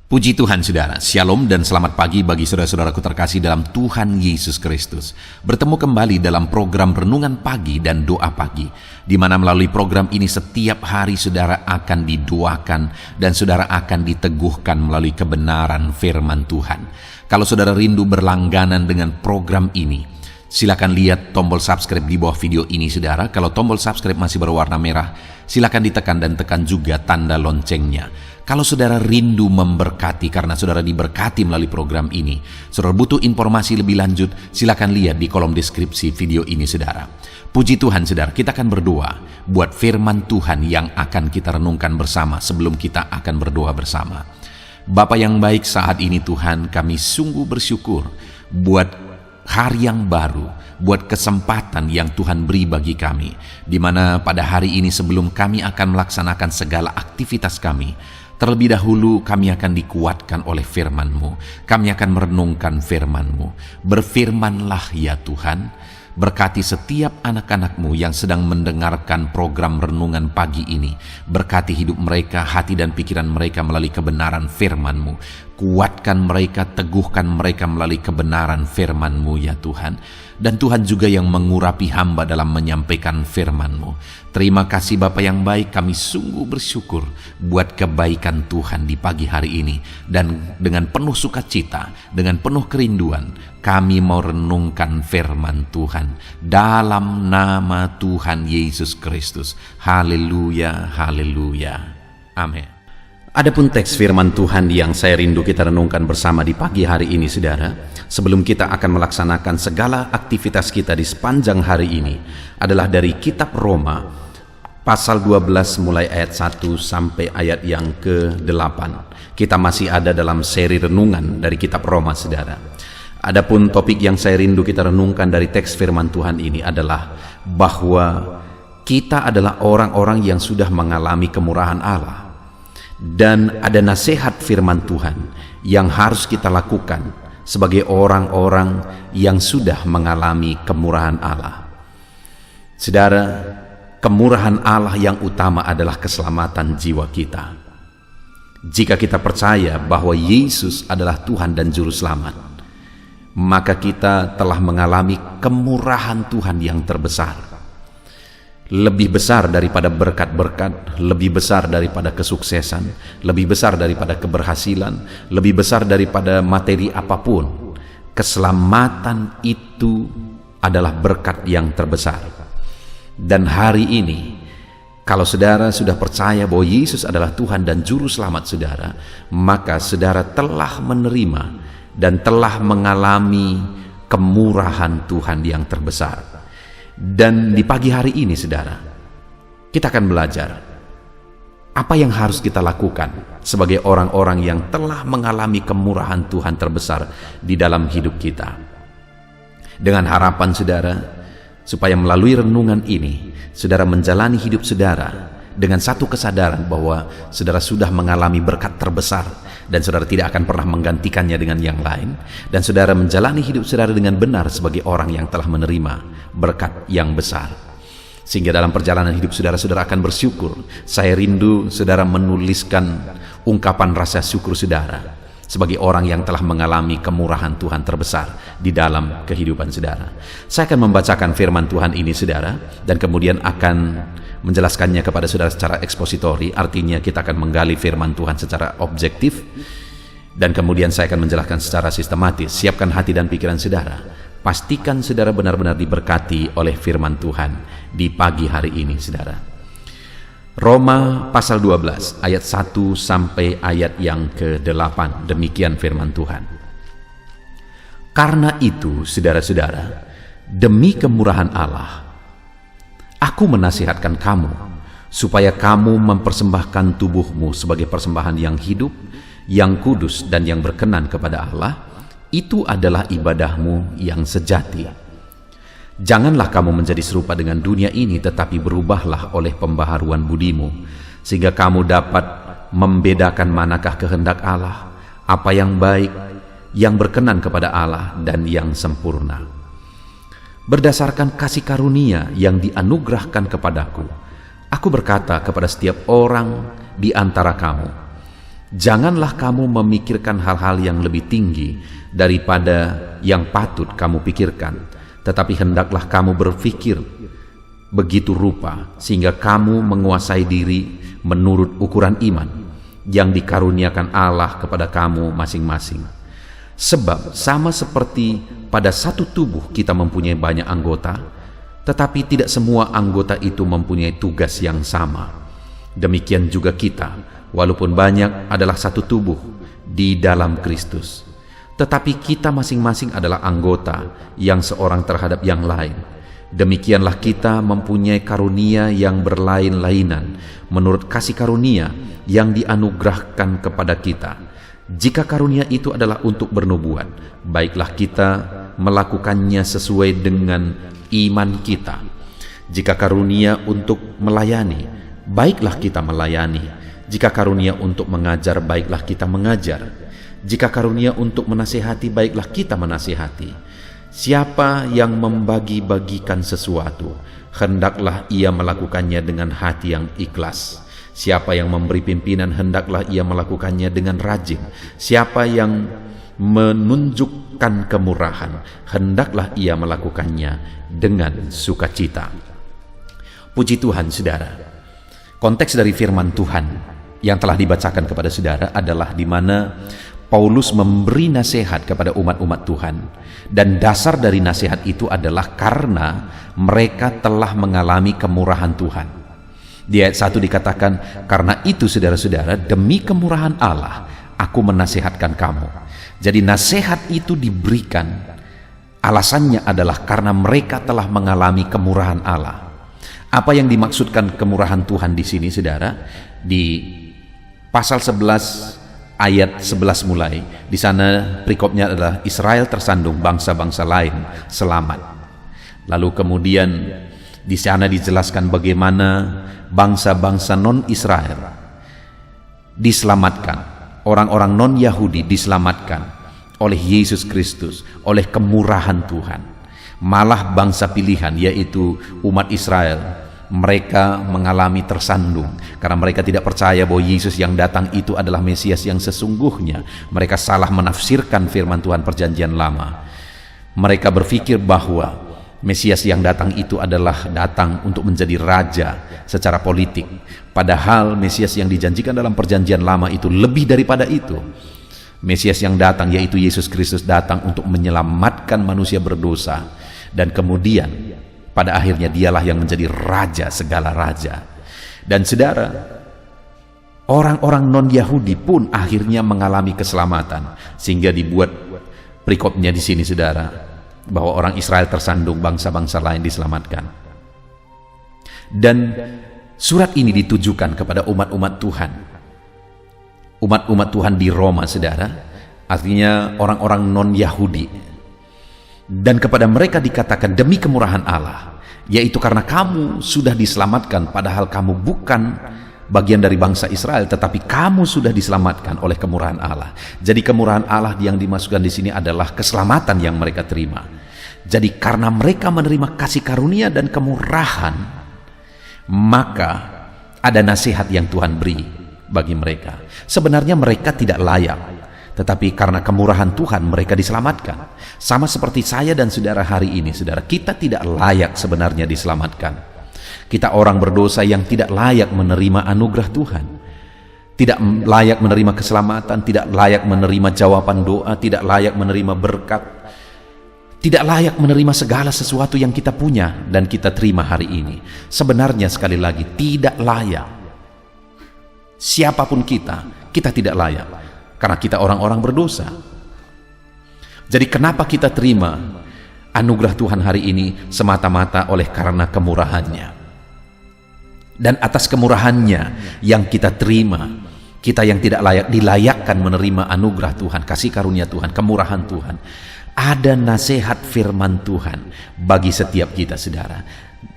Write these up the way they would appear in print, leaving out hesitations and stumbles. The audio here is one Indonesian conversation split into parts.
Puji Tuhan saudara, Shalom dan selamat pagi bagi saudara-saudaraku terkasih dalam Tuhan Yesus Kristus. Bertemu kembali dalam program Renungan Pagi dan Doa Pagi, di mana melalui program ini setiap hari saudara akan didoakan dan saudara akan diteguhkan melalui kebenaran firman Tuhan. Kalau saudara rindu berlangganan dengan program ini, silakan lihat tombol subscribe di bawah video ini saudara. Kalau tombol subscribe masih berwarna merah, silakan ditekan dan tekan juga tanda loncengnya. Kalau saudara rindu memberkati karena saudara diberkati melalui program ini, saudara butuh informasi lebih lanjut, silakan lihat di kolom deskripsi video ini saudara. Puji Tuhan saudara, kita akan berdoa buat firman Tuhan yang akan kita renungkan bersama sebelum kita akan berdoa bersama. Bapa yang baik, saat ini Tuhan kami sungguh bersyukur buat hari yang baru, buat kesempatan yang Tuhan beri bagi kami, di mana pada hari ini sebelum kami akan melaksanakan segala aktivitas kami, terlebih dahulu kami akan dikuatkan oleh firman-Mu. Kami akan merenungkan firman-Mu. Berfirmanlah ya Tuhan, berkati setiap anak-anak-Mu yang sedang mendengarkan program renungan pagi ini. Berkati hidup mereka, hati dan pikiran mereka melalui kebenaran firman-Mu. Kuatkan mereka, teguhkan mereka melalui kebenaran firman-Mu ya Tuhan. Dan Tuhan juga yang mengurapi hamba dalam menyampaikan firman-Mu. Terima kasih Bapa yang baik, kami sungguh bersyukur buat kebaikan Tuhan di pagi hari ini. Dan dengan penuh sukacita, dengan penuh kerinduan, kami mau renungkan firman Tuhan dalam nama Tuhan Yesus Kristus. Haleluya, haleluya. Amin. Adapun teks firman Tuhan yang saya rindu kita renungkan bersama di pagi hari ini saudara, sebelum kita akan melaksanakan segala aktivitas kita di sepanjang hari ini, adalah dari kitab Roma pasal 12 mulai ayat 1 sampai ayat yang ke-8. Kita masih ada dalam seri renungan dari kitab Roma saudara. Adapun topik yang saya rindu kita renungkan dari teks firman Tuhan ini adalah bahwa kita adalah orang-orang yang sudah mengalami kemurahan Allah. Dan ada nasihat firman Tuhan yang harus kita lakukan sebagai orang-orang yang sudah mengalami kemurahan Allah. Saudara, kemurahan Allah yang utama adalah keselamatan jiwa kita. Jika kita percaya bahwa Yesus adalah Tuhan dan Juru Selamat, maka kita telah mengalami kemurahan Tuhan yang terbesar. Lebih besar daripada berkat-berkat, lebih besar daripada kesuksesan, lebih besar daripada keberhasilan, lebih besar daripada materi apapun. Keselamatan itu adalah berkat yang terbesar. Dan hari ini, kalau saudara sudah percaya bahwa Yesus adalah Tuhan dan Juru Selamat saudara, maka saudara telah menerima dan telah mengalami kemurahan Tuhan yang terbesar. Dan di pagi hari ini saudara, kita akan belajar apa yang harus kita lakukan sebagai orang-orang yang telah mengalami kemurahan Tuhan terbesar di dalam hidup kita. Dengan harapan saudara, supaya melalui renungan ini, saudara menjalani hidup saudara dengan satu kesadaran bahwa saudara sudah mengalami berkat terbesar dan saudara tidak akan pernah menggantikannya dengan yang lain, dan saudara menjalani hidup saudara dengan benar sebagai orang yang telah menerima berkat yang besar. Sehingga dalam perjalanan hidup saudara, saudara akan bersyukur. Saya rindu saudara menuliskan ungkapan rasa syukur saudara sebagai orang yang telah mengalami kemurahan Tuhan terbesar di dalam kehidupan saudara. Saya akan membacakan firman Tuhan ini saudara, dan kemudian akan menjelaskannya kepada saudara secara ekspositori. Artinya kita akan menggali firman Tuhan secara objektif, dan kemudian saya akan menjelaskan secara sistematis. Siapkan hati dan pikiran saudara. Pastikan saudara benar-benar diberkati oleh firman Tuhan di pagi hari ini saudara. Roma pasal 12 ayat 1 sampai ayat yang ke-8. Demikian firman Tuhan. Karena itu saudara-saudara, demi kemurahan Allah, aku menasihatkan kamu supaya kamu mempersembahkan tubuhmu sebagai persembahan yang hidup, yang kudus dan yang berkenan kepada Allah. Itu adalah ibadahmu yang sejati. Janganlah kamu menjadi serupa dengan dunia ini, tetapi berubahlah oleh pembaharuan budimu, sehingga kamu dapat membedakan manakah kehendak Allah, apa yang baik, yang berkenan kepada Allah, dan yang sempurna. Berdasarkan kasih karunia yang dianugerahkan kepadaku, aku berkata kepada setiap orang di antara kamu, Janganlah kamu memikirkan hal-hal yang lebih tinggi daripada yang patut kamu pikirkan, tetapi hendaklah kamu berpikir begitu rupa sehingga kamu menguasai diri menurut ukuran iman yang dikaruniakan Allah kepada kamu masing-masing. Sebab sama seperti pada satu tubuh kita mempunyai banyak anggota, tetapi tidak semua anggota itu mempunyai tugas yang sama. Demikian juga kita, walaupun banyak, adalah satu tubuh di dalam Kristus, tetapi kita masing-masing adalah anggota yang seorang terhadap yang lain. Demikianlah kita mempunyai karunia yang berlain-lainan menurut kasih karunia yang dianugerahkan kepada kita. Jika karunia itu adalah untuk bernubuat, baiklah kita melakukannya sesuai dengan iman kita. Jika karunia untuk melayani, baiklah kita melayani. Jika karunia untuk mengajar, baiklah kita mengajar. Jika karunia untuk menasihati, baiklah kita menasihati. Siapa yang membagi-bagikan sesuatu, hendaklah ia melakukannya dengan hati yang ikhlas. Siapa yang memberi pimpinan, hendaklah ia melakukannya dengan rajin. Siapa yang menunjukkan kemurahan, hendaklah ia melakukannya dengan sukacita. Puji Tuhan, saudara. Konteks dari firman Tuhan yang telah dibacakan kepada saudara adalah di mana Paulus memberi nasihat kepada umat-umat Tuhan, dan dasar dari nasihat itu adalah karena mereka telah mengalami kemurahan Tuhan. Di ayat 1 dikatakan, karena itu saudara-saudara, demi kemurahan Allah aku menasihatkan kamu. Jadi nasihat itu diberikan, alasannya adalah karena mereka telah mengalami kemurahan Allah. Apa yang dimaksudkan kemurahan Tuhan di sini, saudara? Di pasal 11 ayat 11 mulai, di sana perikopnya adalah Israel tersandung, bangsa-bangsa lain selamat. Lalu kemudian di sana dijelaskan bagaimana bangsa-bangsa non-Israel diselamatkan, orang-orang non-Yahudi diselamatkan oleh Yesus Kristus, oleh kemurahan Tuhan. Malah bangsa pilihan, yaitu umat Israel, mereka mengalami tersandung karena mereka tidak percaya bahwa Yesus yang datang itu adalah Mesias yang sesungguhnya. Mereka salah menafsirkan firman Tuhan perjanjian lama. Mereka berpikir bahwa Mesias yang datang itu adalah datang untuk menjadi raja secara politik, padahal Mesias yang dijanjikan dalam perjanjian lama itu lebih daripada itu. Mesias yang datang, yaitu Yesus Kristus, datang untuk menyelamatkan manusia berdosa, dan kemudian pada akhirnya dialah yang menjadi raja segala raja. Dan saudara, orang-orang non-Yahudi pun akhirnya mengalami keselamatan, sehingga dibuat perikopnya di sini, saudara, bahwa orang Israel tersandung, bangsa-bangsa lain diselamatkan. Dan surat ini ditujukan kepada umat-umat Tuhan. Umat-umat Tuhan di Roma, saudara, artinya orang-orang non-Yahudi. Dan kepada mereka dikatakan demi kemurahan Allah, yaitu karena kamu sudah diselamatkan, padahal kamu bukan bagian dari bangsa Israel, tetapi kamu sudah diselamatkan oleh kemurahan Allah. Jadi kemurahan Allah yang dimasukkan di sini adalah keselamatan yang mereka terima. Jadi karena mereka menerima kasih karunia dan kemurahan, maka ada nasihat yang Tuhan beri bagi mereka. Sebenarnya mereka tidak layak, tetapi karena kemurahan Tuhan mereka diselamatkan. Sama seperti saya dan saudara hari ini, saudara, kita tidak layak sebenarnya diselamatkan. Kita orang berdosa yang tidak layak menerima anugerah Tuhan, tidak layak menerima keselamatan, tidak layak menerima jawaban doa, tidak layak menerima berkat, tidak layak menerima segala sesuatu yang kita punya dan kita terima hari ini. Sebenarnya sekali lagi tidak layak. Siapapun kita tidak layak, karena kita orang-orang berdosa. Jadi kenapa kita terima anugerah Tuhan hari ini? Semata-mata oleh karena kemurahannya. Dan atas kemurahannya yang kita terima, kita yang tidak layak dilayakkan menerima anugerah Tuhan, kasih karunia Tuhan, kemurahan Tuhan. Ada nasihat firman Tuhan bagi setiap kita, saudara.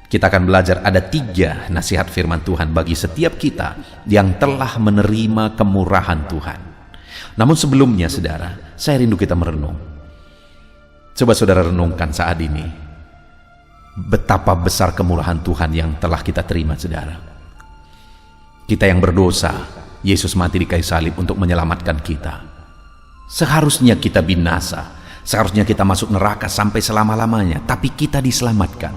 Kita akan belajar ada 3 nasihat firman Tuhan bagi setiap kita yang telah menerima kemurahan Tuhan. Namun sebelumnya, saudara, saya rindu kita merenung. Coba saudara renungkan saat ini, betapa besar kemurahan Tuhan yang telah kita terima, saudara. Kita yang berdosa, Yesus mati di kayu salib untuk menyelamatkan kita. Seharusnya kita binasa, seharusnya kita masuk neraka sampai selama-lamanya, tapi kita diselamatkan.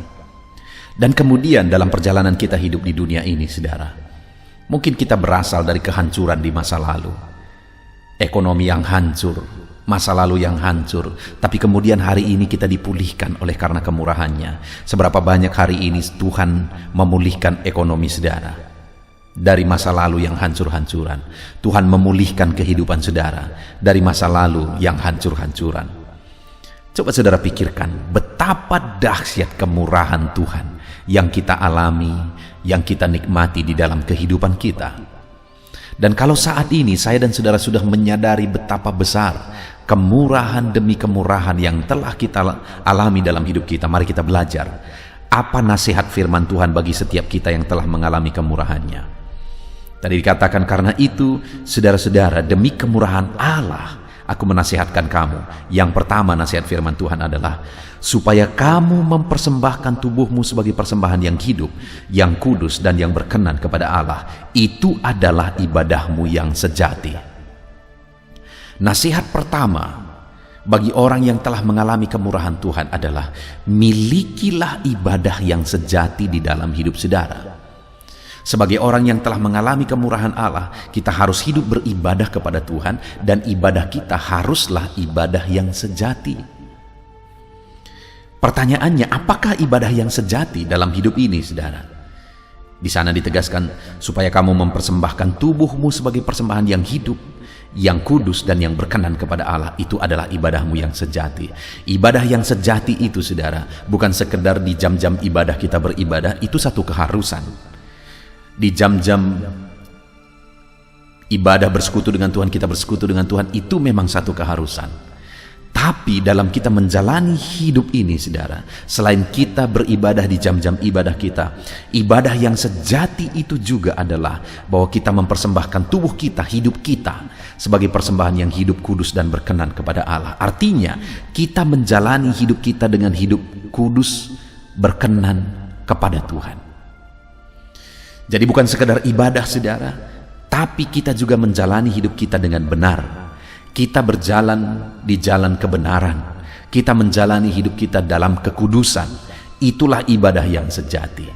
Dan kemudian dalam perjalanan kita hidup di dunia ini, saudara, mungkin kita berasal dari kehancuran di masa lalu. Ekonomi yang hancur, masa lalu yang hancur, tapi kemudian hari ini kita dipulihkan oleh karena kemurahannya. Seberapa banyak hari ini Tuhan memulihkan ekonomi saudara dari masa lalu yang hancur-hancuran. Tuhan memulihkan kehidupan saudara dari masa lalu yang hancur-hancuran. Coba saudara pikirkan betapa dahsyat kemurahan Tuhan yang kita alami, yang kita nikmati di dalam kehidupan kita. Dan kalau saat ini saya dan saudara sudah menyadari betapa besar kemurahan demi kemurahan yang telah kita alami dalam hidup kita, mari kita belajar apa nasihat firman Tuhan bagi setiap kita yang telah mengalami kemurahannya. Tadi dikatakan, karena itu saudara-saudara, demi kemurahan Allah aku menasihatkan kamu. Yang pertama nasihat firman Tuhan adalah supaya kamu mempersembahkan tubuhmu sebagai persembahan yang hidup, yang kudus dan yang berkenan kepada Allah. Itu adalah ibadahmu yang sejati. Nasihat pertama bagi orang yang telah mengalami kemurahan Tuhan adalah milikilah ibadah yang sejati di dalam hidup saudara. Sebagai orang yang telah mengalami kemurahan Allah, kita harus hidup beribadah kepada Tuhan, dan ibadah kita haruslah ibadah yang sejati. Pertanyaannya, apakah ibadah yang sejati dalam hidup ini, saudara? Di sana ditegaskan supaya kamu mempersembahkan tubuhmu sebagai persembahan yang hidup, yang kudus dan yang berkenan kepada Allah. Itu adalah ibadahmu yang sejati. Ibadah yang sejati itu, saudara, bukan sekedar di jam-jam ibadah kita beribadah, itu satu keharusan. Di jam-jam ibadah bersekutu dengan Tuhan, kita bersekutu dengan Tuhan, itu memang satu keharusan. Tapi dalam kita menjalani hidup ini, saudara, selain kita beribadah di jam-jam ibadah kita, ibadah yang sejati itu juga adalah bahwa kita mempersembahkan tubuh kita, hidup kita sebagai persembahan yang hidup, kudus dan berkenan kepada Allah. Artinya kita menjalani hidup kita dengan hidup kudus, berkenan kepada Tuhan. Jadi bukan sekedar ibadah, saudara, tapi kita juga menjalani hidup kita dengan benar. Kita berjalan di jalan kebenaran. Kita menjalani hidup kita dalam kekudusan. Itulah ibadah yang sejati.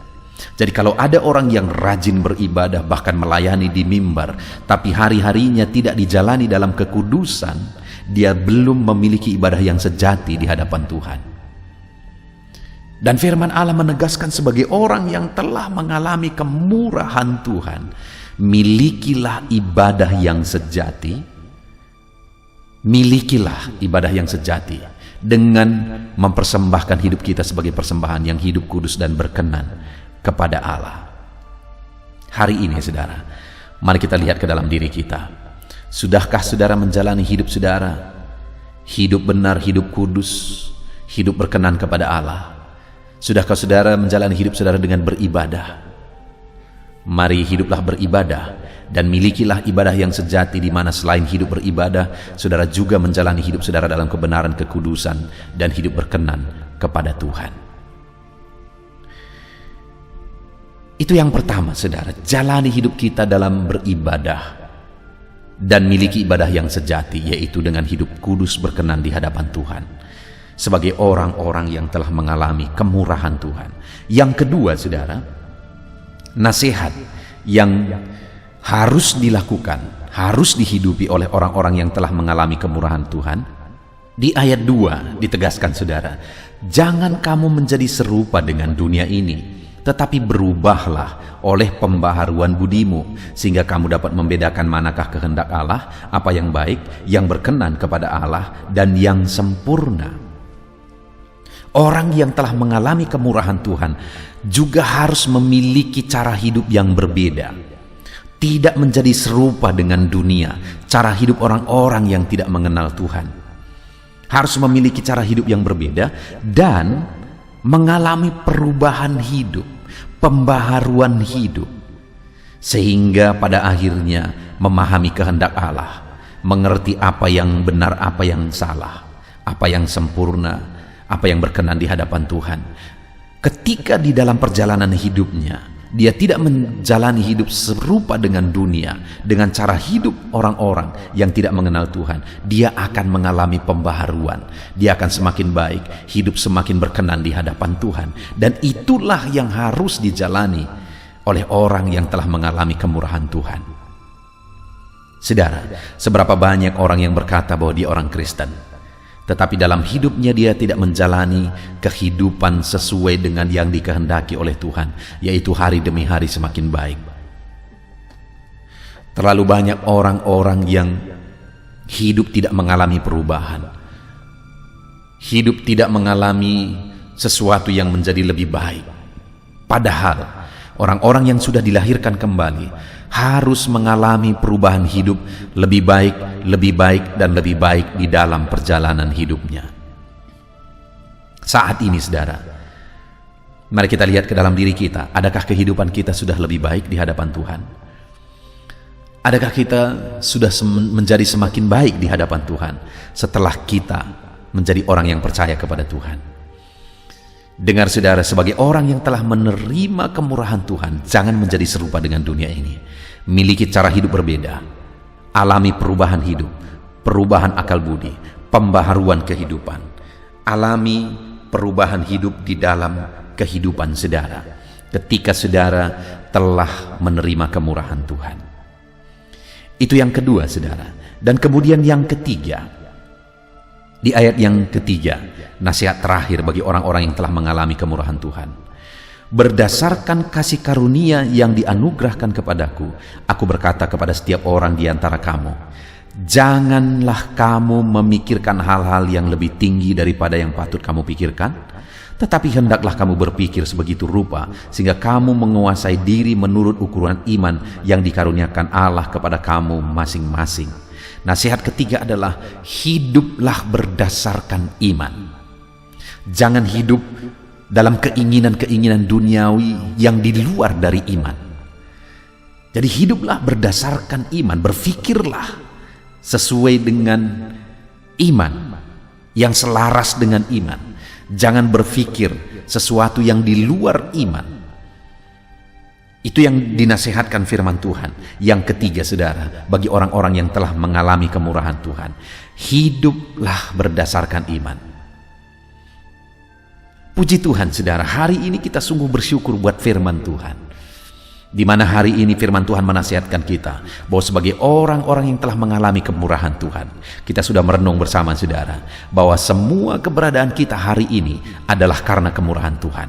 Jadi kalau ada orang yang rajin beribadah, bahkan melayani di mimbar, tapi hari-harinya tidak dijalani dalam kekudusan, dia belum memiliki ibadah yang sejati di hadapan Tuhan. Dan firman Allah menegaskan sebagai orang yang telah mengalami kemurahan Tuhan, milikilah ibadah yang sejati. Milikilah ibadah yang sejati dengan mempersembahkan hidup kita sebagai persembahan yang hidup, kudus dan berkenan kepada Allah. Hari ini, saudara, mari kita lihat ke dalam diri kita. Sudahkah saudara menjalani hidup saudara? Hidup benar, hidup kudus, hidup berkenan kepada Allah. Sudahkah saudara menjalani hidup saudara dengan beribadah? Mari hiduplah beribadah dan milikilah ibadah yang sejati, di mana selain hidup beribadah, saudara juga menjalani hidup saudara dalam kebenaran, kekudusan dan hidup berkenan kepada Tuhan. Itu yang pertama, saudara. Jalani hidup kita dalam beribadah dan miliki ibadah yang sejati, yaitu dengan hidup kudus berkenan di hadapan Tuhan, sebagai orang-orang yang telah mengalami kemurahan Tuhan. Yang kedua, saudara, nasihat yang harus dilakukan, harus dihidupi oleh orang-orang yang telah mengalami kemurahan Tuhan. Di ayat 2 ditegaskan, saudara, jangan kamu menjadi serupa dengan dunia ini, tetapi berubahlah oleh pembaharuan budimu, sehingga kamu dapat membedakan manakah kehendak Allah, apa yang baik, yang berkenan kepada Allah, dan yang sempurna. Orang yang telah mengalami kemurahan Tuhan juga harus memiliki cara hidup yang berbeda. Tidak menjadi serupa dengan dunia, cara hidup orang-orang yang tidak mengenal Tuhan. Harus memiliki cara hidup yang berbeda dan mengalami perubahan hidup, pembaharuan hidup, sehingga pada akhirnya memahami kehendak Allah, mengerti apa yang benar, apa yang salah, apa yang sempurna, apa yang berkenan di hadapan Tuhan. Ketika di dalam perjalanan hidupnya Dia tidak menjalani hidup serupa dengan dunia, dengan cara hidup orang-orang yang tidak mengenal Tuhan. Dia akan mengalami pembaharuan. Dia akan semakin baik, hidup semakin berkenan di hadapan Tuhan. Dan itulah yang harus dijalani oleh orang yang telah mengalami kemurahan Tuhan. Saudara, seberapa banyak orang yang berkata bahwa dia orang Kristen, tetapi dalam hidupnya dia tidak menjalani kehidupan sesuai dengan yang dikehendaki oleh Tuhan, yaitu hari demi hari semakin baik. Terlalu banyak orang-orang yang hidup tidak mengalami perubahan, hidup tidak mengalami sesuatu yang menjadi lebih baik. Padahal orang-orang yang sudah dilahirkan kembali harus mengalami perubahan hidup lebih baik, dan lebih baik di dalam perjalanan hidupnya. Saat ini, saudara, mari kita lihat ke dalam diri kita. Adakah kehidupan kita sudah lebih baik di hadapan Tuhan? Adakah kita sudah menjadi semakin baik di hadapan Tuhan setelah kita menjadi orang yang percaya kepada Tuhan? Dengar saudara, sebagai orang yang telah menerima kemurahan Tuhan, jangan menjadi serupa dengan dunia ini. Miliki cara hidup berbeda. Alami perubahan hidup, perubahan akal budi, pembaharuan kehidupan. Alami perubahan hidup di dalam kehidupan saudara ketika saudara telah menerima kemurahan Tuhan. Itu yang kedua, saudara. Dan kemudian yang ketiga, di ayat yang ketiga, nasihat terakhir bagi orang-orang yang telah mengalami kemurahan Tuhan. Berdasarkan kasih karunia yang dianugerahkan kepadaku, aku berkata kepada setiap orang di antara kamu, janganlah kamu memikirkan hal-hal yang lebih tinggi daripada yang patut kamu pikirkan, tetapi hendaklah kamu berpikir sebegitu rupa, sehingga kamu menguasai diri menurut ukuran iman yang dikaruniakan Allah kepada kamu masing-masing. Nasihat ketiga adalah hiduplah berdasarkan iman. Jangan hidup dalam keinginan-keinginan duniawi yang di luar dari iman. Jadi hiduplah berdasarkan iman, berfikirlah sesuai dengan iman, yang selaras dengan iman. Jangan berfikir sesuatu yang di luar iman. Itu yang dinasihatkan firman Tuhan. Yang ketiga, saudara, bagi orang-orang yang telah mengalami kemurahan Tuhan, hiduplah berdasarkan iman. Puji Tuhan, saudara, hari ini kita sungguh bersyukur buat firman Tuhan, di mana hari ini firman Tuhan menasihatkan kita bahwa sebagai orang-orang yang telah mengalami kemurahan Tuhan, kita sudah merenung bersama, saudara, bahwa semua keberadaan kita hari ini adalah karena kemurahan Tuhan.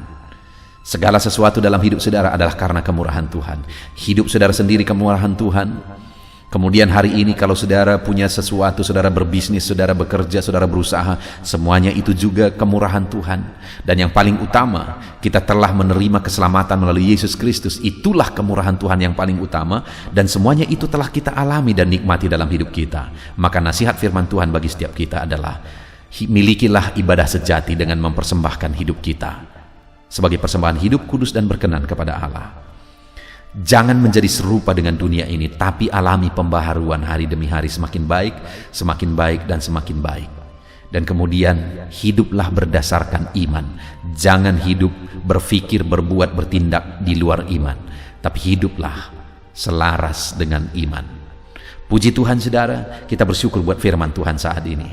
Segala sesuatu dalam hidup saudara adalah karena kemurahan Tuhan. Hidup saudara sendiri kemurahan Tuhan. Kemudian hari ini kalau saudara punya sesuatu, saudara berbisnis, saudara bekerja, saudara berusaha, semuanya itu juga kemurahan Tuhan. Dan yang paling utama, kita telah menerima keselamatan melalui Yesus Kristus. Itulah kemurahan Tuhan yang paling utama, dan semuanya itu telah kita alami dan nikmati dalam hidup kita. Maka nasihat firman Tuhan bagi setiap kita adalah, milikilah ibadah sejati dengan mempersembahkan hidup kita sebagai persembahan hidup kudus dan berkenan kepada Allah. Jangan menjadi serupa dengan dunia ini, tapi alami pembaharuan hari demi hari, semakin baik dan semakin baik. Dan kemudian hiduplah berdasarkan iman. Jangan hidup, berfikir, berbuat, bertindak di luar iman, tapi hiduplah selaras dengan iman. Puji Tuhan, saudara, kita bersyukur buat firman Tuhan saat ini.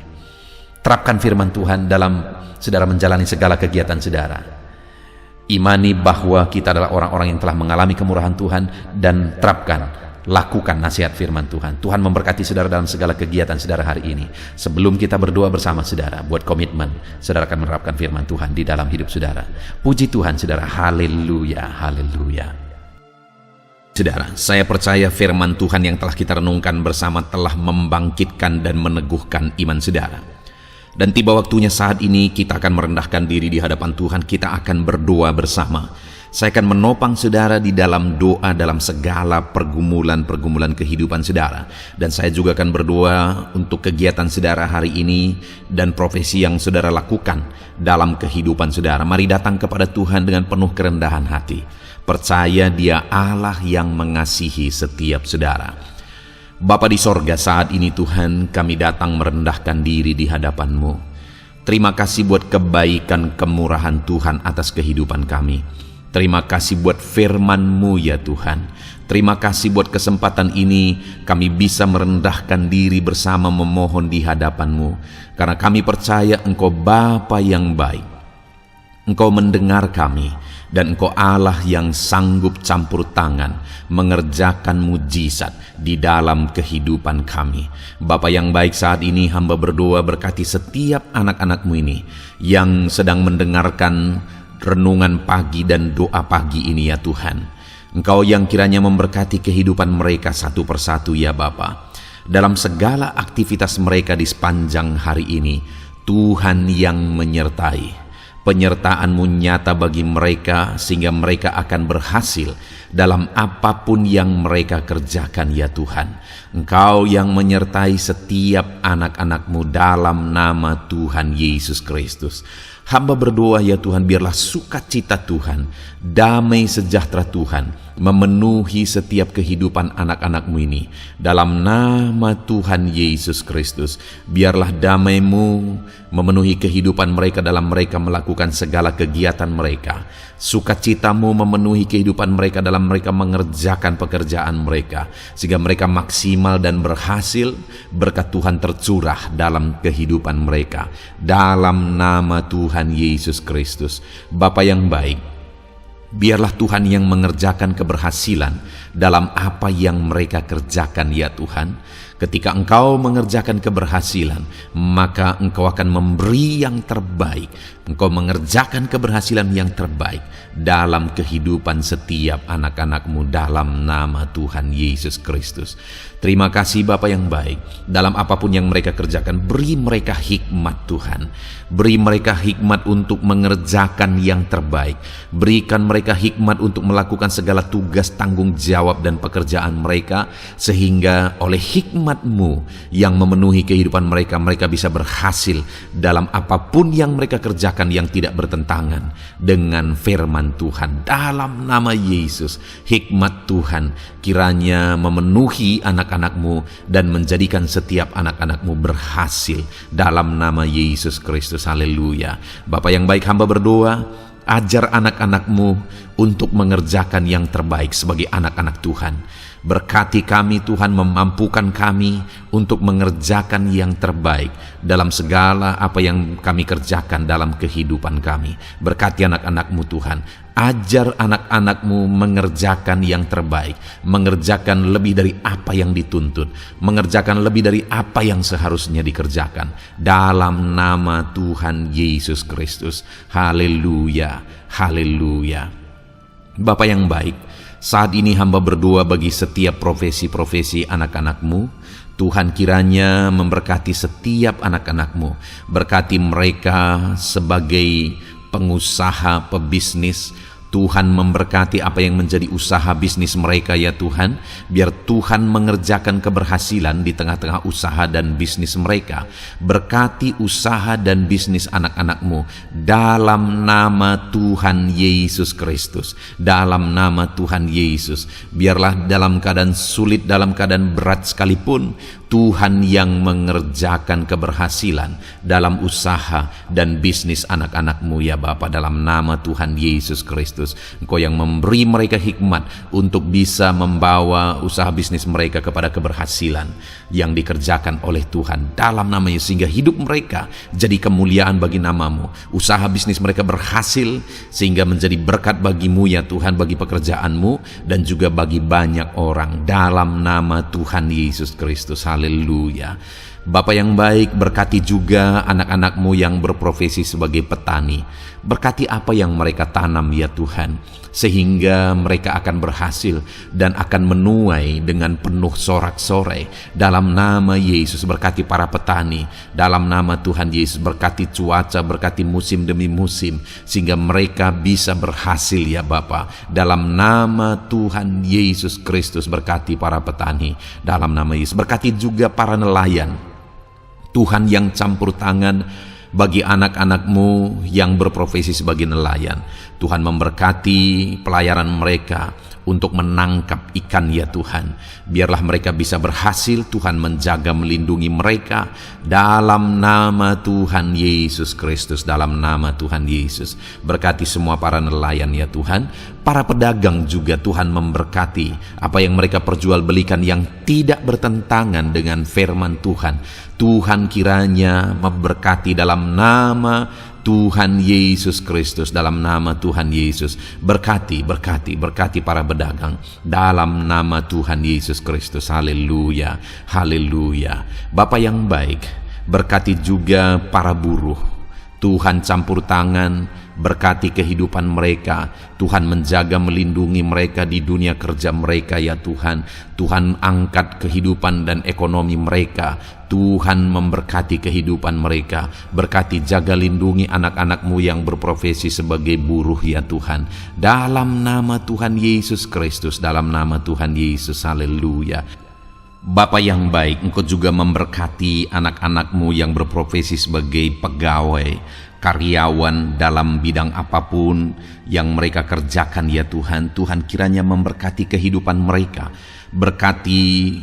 Terapkan firman Tuhan dalam saudara menjalani segala kegiatan saudara. Imani bahwa kita adalah orang-orang yang telah mengalami kemurahan Tuhan, dan terapkan, lakukan nasihat firman Tuhan. Tuhan memberkati saudara dalam segala kegiatan saudara hari ini. Sebelum kita berdoa bersama saudara, buat komitmen, saudara akan menerapkan firman Tuhan di dalam hidup saudara. Puji Tuhan, saudara. Haleluya, haleluya. Saudara, saya percaya firman Tuhan yang telah kita renungkan bersama telah membangkitkan dan meneguhkan iman saudara. Dan tiba waktunya saat ini kita akan merendahkan diri di hadapan Tuhan. Kita akan berdoa bersama. Saya akan menopang saudara di dalam doa dalam segala pergumulan-pergumulan kehidupan saudara. Dan saya juga akan berdoa untuk kegiatan saudara hari ini dan profesi yang saudara lakukan dalam kehidupan saudara. Mari datang kepada Tuhan dengan penuh kerendahan hati. Percaya Dia Allah yang mengasihi setiap saudara. Bapa di sorga, saat ini Tuhan, kami datang merendahkan diri di hadapan-Mu. Terima kasih buat kebaikan kemurahan Tuhan atas kehidupan kami. Terima kasih buat firman-Mu ya Tuhan. Terima kasih buat kesempatan ini kami bisa merendahkan diri bersama memohon di hadapan-Mu. Karena kami percaya Engkau Bapa yang baik. Engkau mendengar kami, dan Engkau Allah yang sanggup campur tangan mengerjakan mujizat di dalam kehidupan kami. Bapa yang baik, saat ini hamba berdoa berkati setiap anak-anak-Mu ini yang sedang mendengarkan renungan pagi dan doa pagi ini ya Tuhan. Engkau yang kiranya memberkati kehidupan mereka satu persatu ya Bapa. Dalam segala aktivitas mereka di sepanjang hari ini, Tuhan yang menyertai. Penyertaan-Mu nyata bagi mereka sehingga mereka akan berhasil dalam apapun yang mereka kerjakan ya Tuhan. Engkau yang menyertai setiap anak-anak-Mu dalam nama Tuhan Yesus Kristus. Hamba berdoa ya Tuhan, biarlah sukacita Tuhan, damai sejahtera Tuhan memenuhi setiap kehidupan anak-anak-Mu ini. Dalam nama Tuhan Yesus Kristus, biarlah damai-Mu memenuhi kehidupan mereka dalam mereka melakukan segala kegiatan mereka. Sukacita-Mu memenuhi kehidupan mereka dalam mereka mengerjakan pekerjaan mereka, sehingga mereka maksimal dan berhasil. Berkat Tuhan tercurah dalam kehidupan mereka. Dalam nama Tuhan Yesus Kristus. Bapa yang baik, biarlah Tuhan yang mengerjakan keberhasilan dalam apa yang mereka kerjakan ya Tuhan. Ketika Engkau mengerjakan keberhasilan, maka Engkau akan memberi yang terbaik. Engkau mengerjakan keberhasilan yang terbaik dalam kehidupan setiap anak-anak-Mu dalam nama Tuhan Yesus Kristus. Terima kasih Bapa yang baik. Dalam apapun yang mereka kerjakan, beri mereka hikmat Tuhan. Beri mereka hikmat untuk mengerjakan yang terbaik. Berikan mereka hikmat untuk melakukan segala tugas, tanggung jawab dan pekerjaan mereka, sehingga oleh hikmat-Mu yang memenuhi kehidupan mereka, mereka bisa berhasil dalam apapun yang mereka kerjakan yang tidak bertentangan dengan firman Tuhan. Dalam nama Yesus, hikmat Tuhan kiranya memenuhi anak-anak-Mu dan menjadikan setiap anak-anak-Mu berhasil dalam nama Yesus Kristus. Haleluya. Bapa yang baik, hamba berdoa, ajar anak-anak-Mu untuk mengerjakan yang terbaik sebagai anak-anak Tuhan. Berkati kami Tuhan, memampukan kami untuk mengerjakan yang terbaik dalam segala apa yang kami kerjakan dalam kehidupan kami. Berkati anak-anak-Mu Tuhan. Ajar anak-anak-Mu mengerjakan yang terbaik, mengerjakan lebih dari apa yang dituntut, mengerjakan lebih dari apa yang seharusnya dikerjakan. Dalam nama Tuhan Yesus Kristus. Haleluya, haleluya. Bapa yang baik, saat ini hamba berdoa bagi setiap profesi-profesi anak-anak-Mu. Tuhan kiranya memberkati setiap anak-anak-Mu. Berkati mereka sebagai pengusaha, pebisnis. Tuhan memberkati apa yang menjadi usaha bisnis mereka ya Tuhan. Biar Tuhan mengerjakan keberhasilan di tengah-tengah usaha dan bisnis mereka. Berkati usaha dan bisnis anak-anak-Mu dalam nama Tuhan Yesus Kristus. Dalam nama Tuhan Yesus. Biarlah dalam keadaan sulit, dalam keadaan berat sekalipun, Tuhan yang mengerjakan keberhasilan dalam usaha dan bisnis anak-anak-Mu ya Bapa, dalam nama Tuhan Yesus Kristus. Engkau yang memberi mereka hikmat untuk bisa membawa usaha bisnis mereka kepada keberhasilan yang dikerjakan oleh Tuhan dalam nama Yesus, sehingga hidup mereka jadi kemuliaan bagi nama-Mu. Usaha bisnis mereka berhasil sehingga menjadi berkat bagi-Mu ya Tuhan, bagi pekerjaan-Mu dan juga bagi banyak orang dalam nama Tuhan Yesus Kristus. Haleluya. Bapa yang baik, berkati juga anak-anak-Mu yang berprofesi sebagai petani. Berkati apa yang mereka tanam ya Tuhan, sehingga mereka akan berhasil dan akan menuai dengan penuh sorak-sorai. Dalam nama Yesus, berkati para petani. Dalam nama Tuhan Yesus, berkati cuaca, berkati musim demi musim, sehingga mereka bisa berhasil ya Bapa. Dalam nama Tuhan Yesus Kristus, berkati para petani. Dalam nama Yesus, berkati juga para nelayan. Tuhan yang campur tangan bagi anak-anak-Mu yang berprofesi sebagai nelayan. Tuhan memberkati pelayaran mereka untuk menangkap ikan ya Tuhan. Biarlah mereka bisa berhasil, Tuhan menjaga melindungi mereka dalam nama Tuhan Yesus Kristus, dalam nama Tuhan Yesus. Berkati semua para nelayan ya Tuhan, para pedagang juga Tuhan memberkati apa yang mereka perjualbelikan yang tidak bertentangan dengan firman Tuhan. Tuhan kiranya memberkati dalam nama Tuhan Yesus Kristus, dalam nama Tuhan Yesus. Berkati para pedagang dalam nama Tuhan Yesus Kristus. Haleluya, haleluya. Bapa yang baik, berkati juga para buruh. Tuhan campur tangan, berkati kehidupan mereka. Tuhan menjaga melindungi mereka di dunia kerja mereka ya Tuhan. Tuhan angkat kehidupan dan ekonomi mereka. Tuhan memberkati kehidupan mereka. Berkati, jaga, lindungi anak-anak-Mu yang berprofesi sebagai buruh ya Tuhan. Dalam nama Tuhan Yesus Kristus, dalam nama Tuhan Yesus. Haleluya. Bapa yang baik, Engkau juga memberkati anak-anak-Mu yang berprofesi sebagai pegawai, karyawan dalam bidang apapun yang mereka kerjakan ya Tuhan. Tuhan kiranya memberkati kehidupan mereka, berkati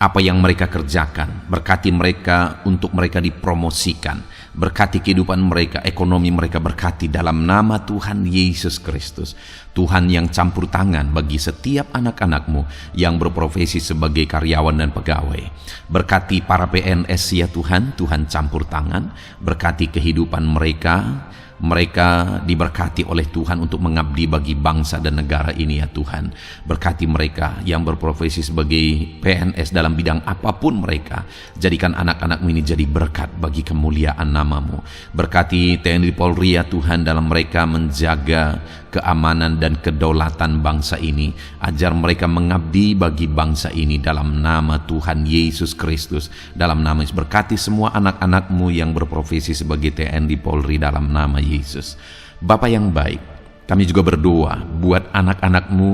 apa yang mereka kerjakan, berkati mereka untuk mereka dipromosikan, berkati kehidupan mereka, ekonomi mereka, berkati dalam nama Tuhan Yesus Kristus. Tuhan yang campur tangan bagi setiap anak-anak-Mu yang berprofesi sebagai karyawan dan pegawai. Berkati para PNS ya Tuhan, Tuhan campur tangan, berkati kehidupan mereka. Mereka diberkati oleh Tuhan untuk mengabdi bagi bangsa dan negara ini ya Tuhan. Berkati mereka yang berprofesi sebagai PNS dalam bidang apapun mereka. Jadikan anak-anak-Mu ini jadi berkat bagi kemuliaan nama-Mu. Berkati TNI Polri ya Tuhan dalam mereka menjaga keamanan dan kedaulatan bangsa ini. Ajar mereka mengabdi bagi bangsa ini dalam nama Tuhan Yesus Kristus. Dalam nama Yesus, berkati semua anak-anak-Mu yang berprofesi sebagai TNI Polri dalam nama Yesus. Bapa yang baik, kami juga berdoa buat anak-anak-Mu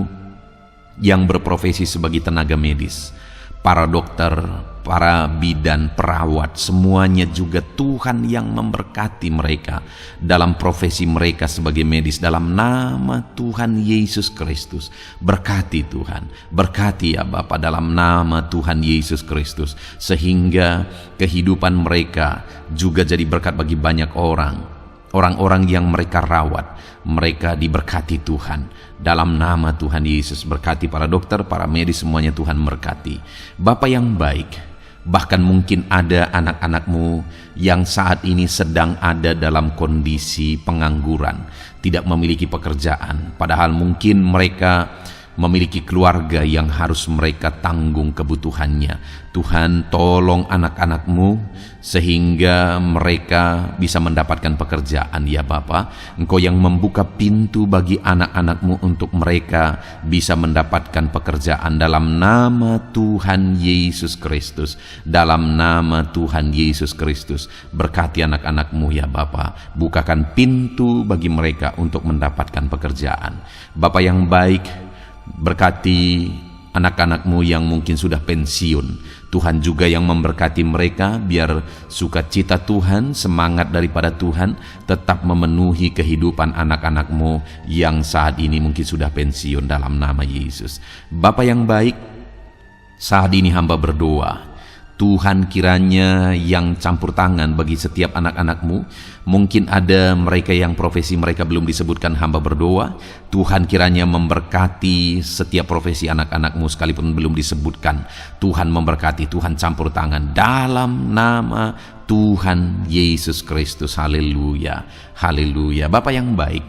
yang berprofesi sebagai tenaga medis, para dokter, para bidan, perawat, semuanya juga Tuhan yang memberkati mereka dalam profesi mereka sebagai medis dalam nama Tuhan Yesus Kristus. Berkati Tuhan, berkati ya Bapa dalam nama Tuhan Yesus Kristus, sehingga kehidupan mereka juga jadi berkat bagi banyak orang-orang yang mereka rawat. Mereka diberkati Tuhan dalam nama Tuhan Yesus. Berkati para dokter, para medis, semuanya Tuhan berkati. Bapa yang baik, bahkan mungkin ada anak-anak-Mu yang saat ini sedang ada dalam kondisi pengangguran, tidak memiliki pekerjaan, padahal mungkin mereka memiliki keluarga yang harus mereka tanggung kebutuhannya. Tuhan, tolong anak-anak-Mu sehingga mereka bisa mendapatkan pekerjaan ya Bapa. Engkau yang membuka pintu bagi anak-anak-Mu untuk mereka bisa mendapatkan pekerjaan dalam nama Tuhan Yesus Kristus. Dalam nama Tuhan Yesus Kristus, berkati anak-anak-Mu ya Bapa. Bukakan pintu bagi mereka untuk mendapatkan pekerjaan. Bapa yang baik, berkati anak-anak-Mu yang mungkin sudah pensiun. Tuhan juga yang memberkati mereka, biar sukacita Tuhan, semangat daripada Tuhan tetap memenuhi kehidupan anak-anak-Mu yang saat ini mungkin sudah pensiun dalam nama Yesus. Bapa yang baik, saat ini hamba berdoa, Tuhan kiranya yang campur tangan bagi setiap anak-anak-Mu. Mungkin ada mereka yang profesi mereka belum disebutkan, hamba berdoa Tuhan kiranya memberkati setiap profesi anak-anak-Mu sekalipun belum disebutkan. Tuhan memberkati, Tuhan campur tangan dalam nama Tuhan Yesus Kristus. Haleluya, haleluya. Bapa yang baik,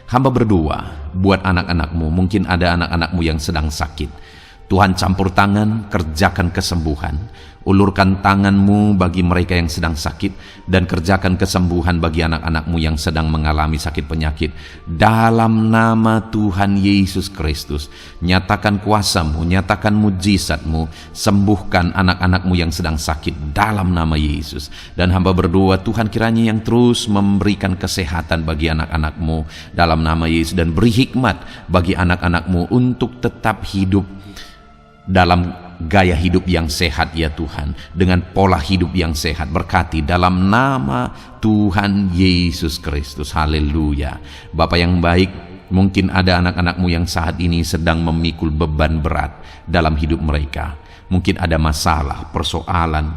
hamba berdoa buat anak-anak-Mu. Mungkin ada anak-anak-Mu yang sedang sakit. Tuhan campur tangan, kerjakan kesembuhan. Ulurkan tangan-Mu bagi mereka yang sedang sakit, dan kerjakan kesembuhan bagi anak-anak-Mu yang sedang mengalami sakit penyakit. Dalam nama Tuhan Yesus Kristus, nyatakan kuasa-Mu, nyatakan mujizat-Mu, sembuhkan anak-anak-Mu yang sedang sakit dalam nama Yesus. Dan hamba berdoa Tuhan kiranya yang terus memberikan kesehatan bagi anak-anak-Mu dalam nama Yesus, dan beri hikmat bagi anak-anak-Mu untuk tetap hidup dalam gaya hidup yang sehat ya Tuhan, dengan pola hidup yang sehat. Berkati dalam nama Tuhan Yesus Kristus. Haleluya. Bapa yang baik, Mungkin ada anak-anak-Mu yang saat ini sedang memikul beban berat dalam hidup mereka. Mungkin ada masalah, persoalan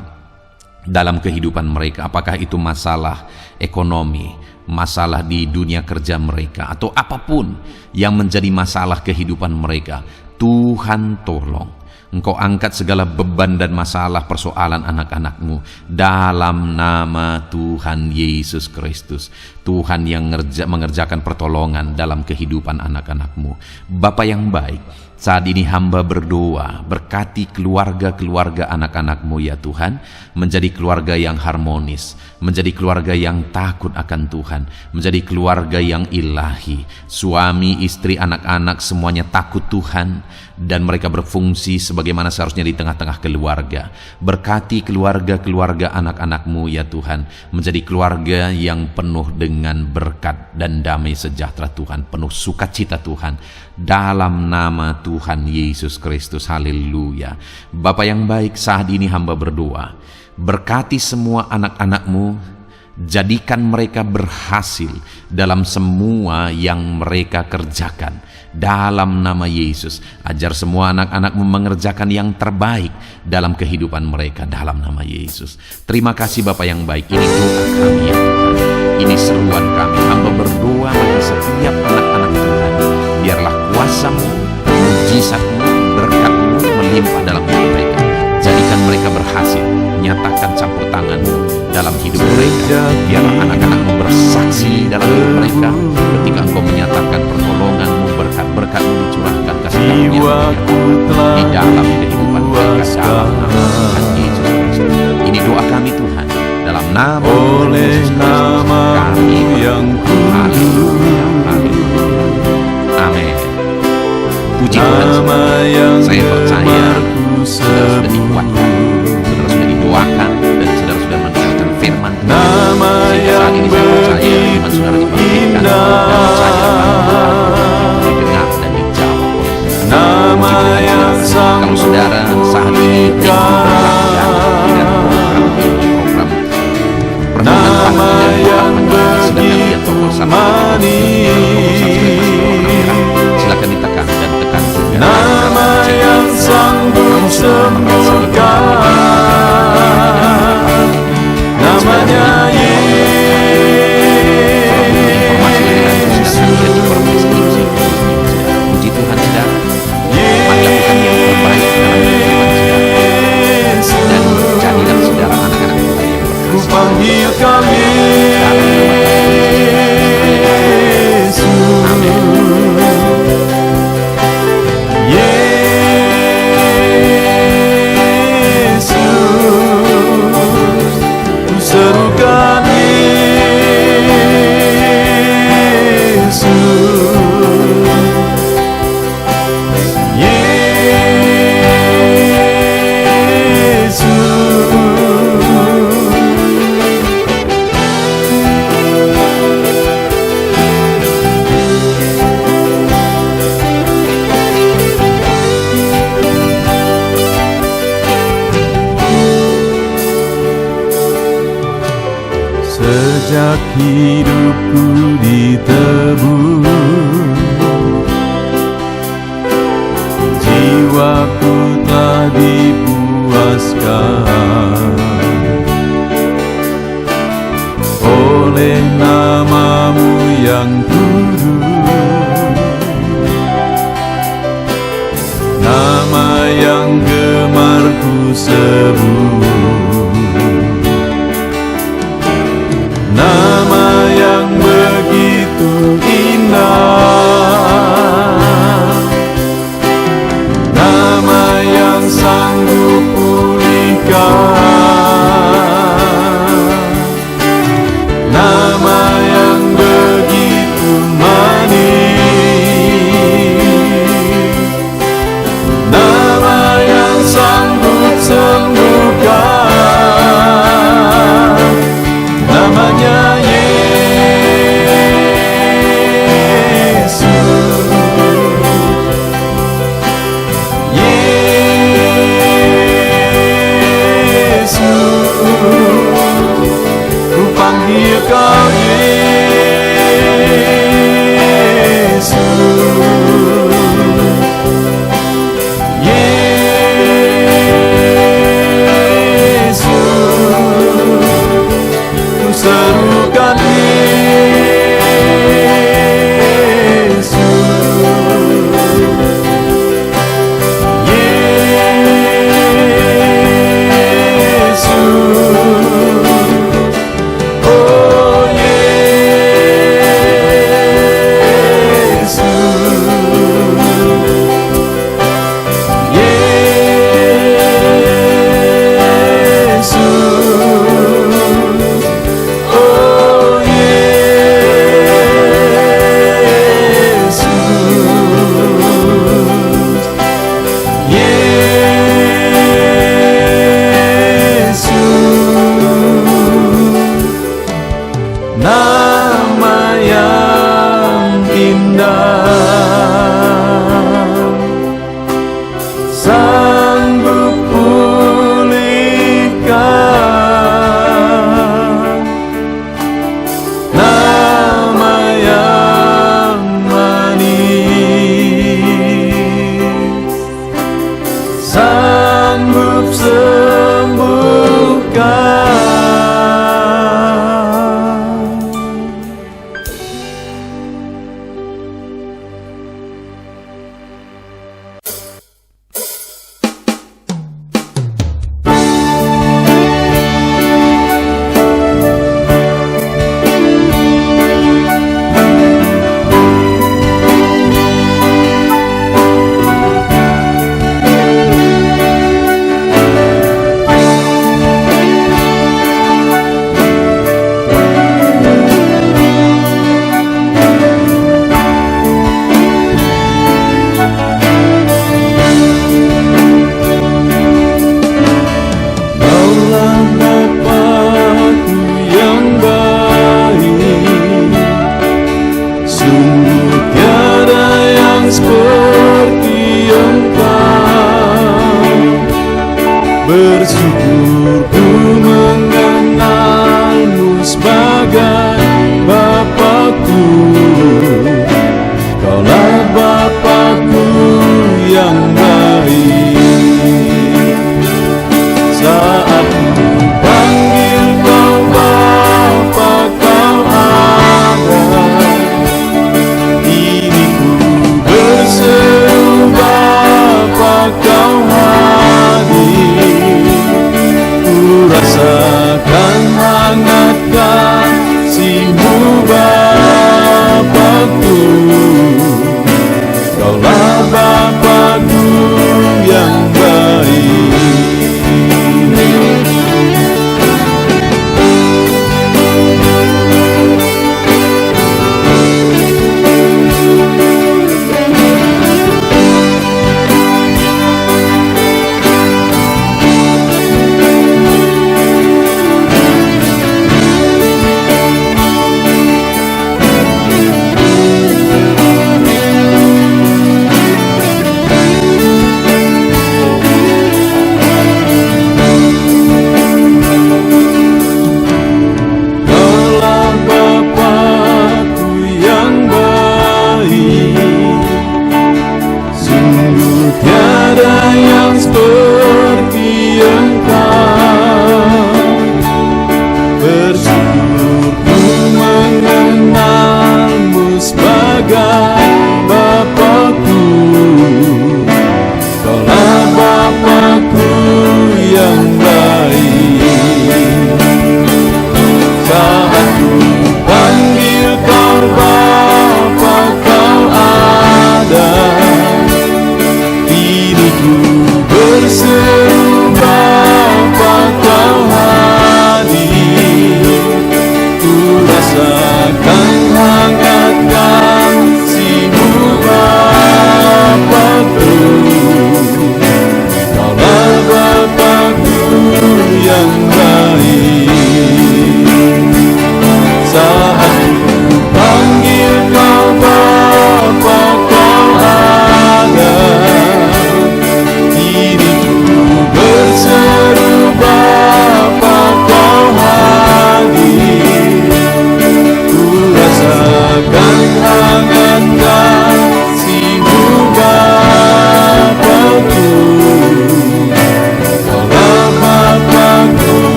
dalam kehidupan mereka. Apakah itu masalah ekonomi, masalah di dunia kerja mereka, atau apapun yang menjadi masalah kehidupan mereka. Tuhan tolong Engkau angkat segala beban dan masalah persoalan anak-anak-Mu dalam nama Tuhan Yesus Kristus. Tuhan yang mengerjakan pertolongan dalam kehidupan anak-anak-Mu. Bapa yang baik, saat ini hamba berdoa, berkati keluarga-keluarga anak-anak-Mu ya Tuhan, menjadi keluarga yang harmonis, menjadi keluarga yang takut akan Tuhan, menjadi keluarga yang ilahi. Suami, istri, anak-anak semuanya takut Tuhan, dan mereka berfungsi sebagaimana seharusnya di tengah-tengah keluarga. Berkati keluarga-keluarga anak-anak-Mu ya Tuhan, menjadi keluarga yang penuh dengan berkat dan damai sejahtera Tuhan, penuh sukacita Tuhan, dalam nama Tuhan Yesus Kristus. Haleluya. Bapa yang baik, saat ini hamba berdoa, berkati semua anak-anak-Mu, jadikan mereka berhasil dalam semua yang mereka kerjakan dalam nama Yesus. Ajar semua anak-anak-Mu mengerjakan yang terbaik dalam kehidupan mereka dalam nama Yesus. Terima kasih Bapa yang baik. Ini doa kami ya Tuhan, ini seruan kami. Hamba berdoa bagi setiap anak-anak Tuhan, biarlah kuasa-Mu, mujizat-Mu, berkat-Mu melimpah dalam hidup mereka. Jadikan mereka berhasil, nyatakan campur tangan-Mu dalam hidup mereka. Biarlah anak-anak-Mu bersaksi dalam hidup mereka ketika Engkau menyatakan pertolongan-Mu, berkat-berkat-Mu dicurahkan, kasih karunia di dalam kehidupan mereka dalam nama Tuhan Yesus Kristus. Ini doa kami Tuhan, dalam nama Yesus Kristus kami yang haleluya, haleluya, amin. Puji Tuhan, saya percaya saudara sudah dikuatkan, saudara sudah didoakan, dan saudara sudah mendengarkan firman Tuhan. Sehingga saat ini saya percaya iman saudara dibangkitkan, dan percaya didengar dan dijawab oleh Tuhan. Puji Tuhan. Kalau saudara saat ini ingin bergabung dengan program ini, program Renungan Pagi dan Doa Pagi, sedang lihat tombol subscribe, silakan ditekan dan tekan juga nama yang sanggup sembuhkan, namanya Yesus. Puji Tuhan saudara, lakukan yang terbaik dalam kehidupan saudara, dan jadilah saudara anak-anak Tuhan yang berhasil. Sejak hidupku ditebus, jiwaku telah dipuaskan oleh nama-Mu yang kudus, nama yang gemar ku sebut, nama yang begitu indah, nama yang sanggup pulihkan, nama yang begitu manis, nama yang sanggup sembuh.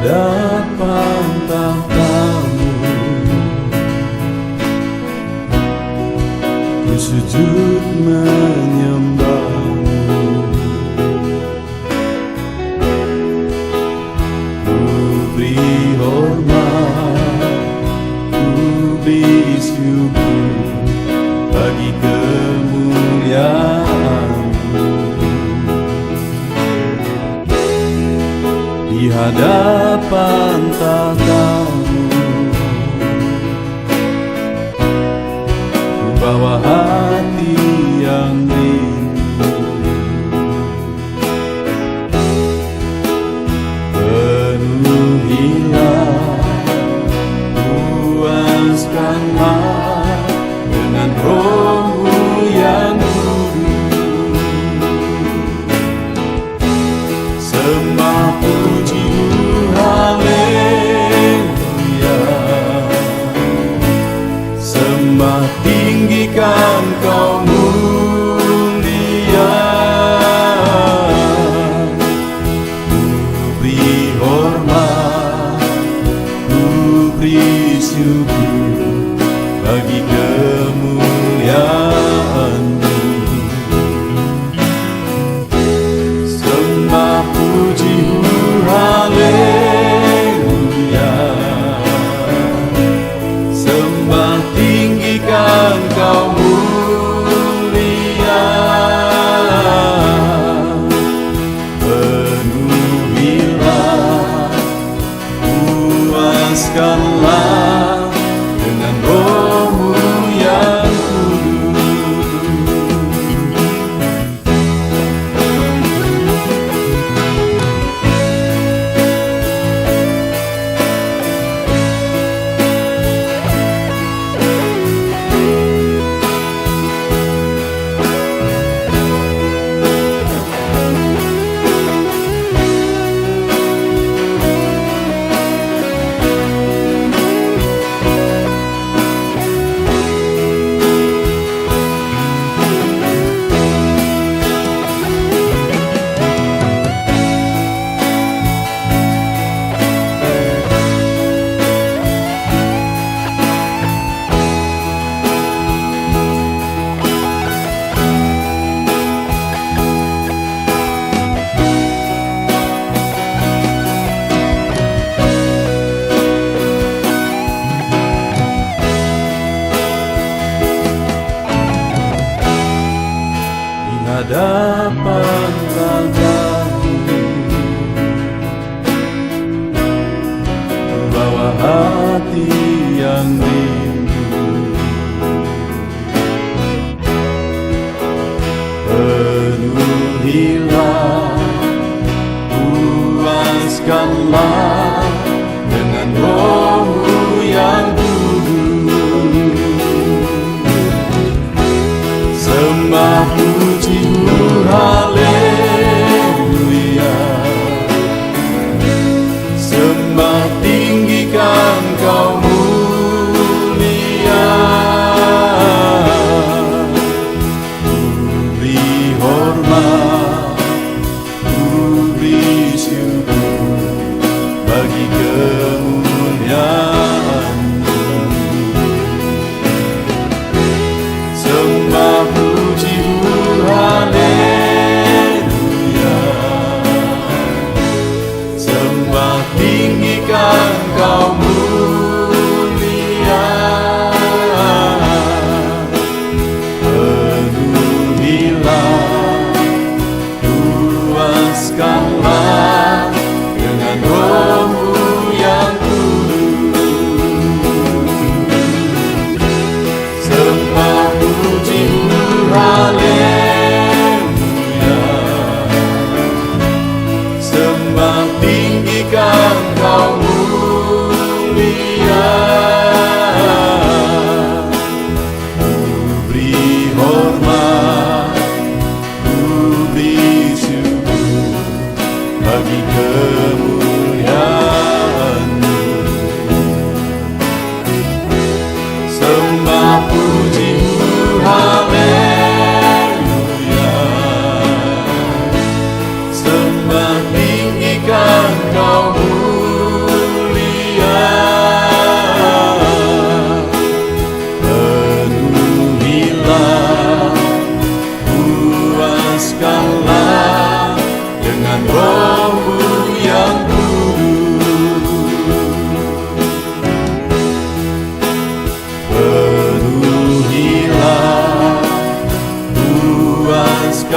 hadapan tahta-Mu, ku sujud menyembah-Mu. Ku beri hormat, ku beri syukur bagi kemuliaan-Mu. Di hadapan tahta-Mu, ku bawa hati yang rindu. Penuhilah, puaskanlah dengan Roh-Mu yang kudus. Sembah puji-Mu, haleluya. Sembah tinggikan Kau mulia. Ku beri hormat, ku beri syukur bagi kemuliaan-Mu. Sembah puji-Mu, haleluya. Sembah tinggikan Kau mulia. Penuhilah, puaskanlah dengan Roh-Mu yang kudus. Hadapan tahta-Mu, bawa hati yang rindu. Penuhilah, puaskanlah dengan Roh-Mu yang kudus. Sembah puji-Mu, haleluya. Sembah tinggikan Kau mulia. Ku beri hormat, ku beri syukur bagi kemuliaan-Mu. Sembah puji-Mu,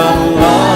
Allah